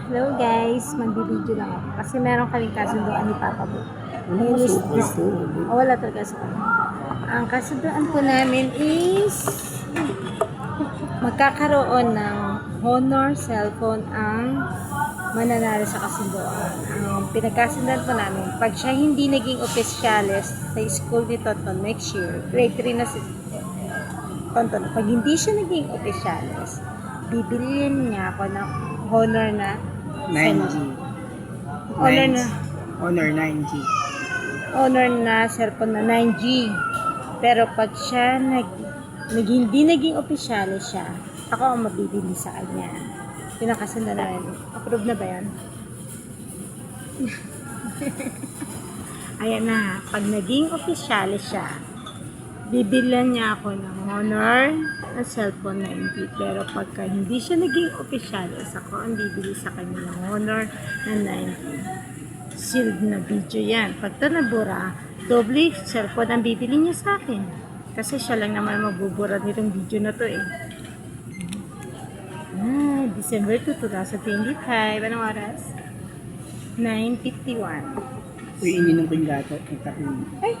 Hello guys, magbibideo lang ako kasi meron kaming kasunduan ni Papa Bo. Ano Ayun, super to? wala talaga sa kanya. Ang kasunduan po namin is magkakaroon ng Honor cellphone ang mananalo sa kasunduan. Ang pinagkasunduan po namin, pag siya hindi naging opisyalis sa school ni Tonton next year, grade 3 na si Tonton, pag hindi siya naging opisyalis, bibiliin niya ako ng Honor na 9G. Honor na Honor 9G. honor na cellphone na 9G. Pero pag siya hindi naging opisyal siya, ako ang mabibili sa kanya. Pinakasundan na rin. Approve na ba yan? Ayan na. Pag naging opisyal siya, bibilan niya ako ng honor na cellphone 9G. Pero pagka hindi siya naging opisyal, ako ang bibili sa kanya ng honor na 9G. Sealed na video yan. Pag ito nabura, doble cellphone ang bibili niya sa akin. Kasi siya lang naman magbubura nitong video na to eh. December 2, 2025. Anong oras? 9:51. Uy, ininom ko yung gato. Ang tapin. Ay,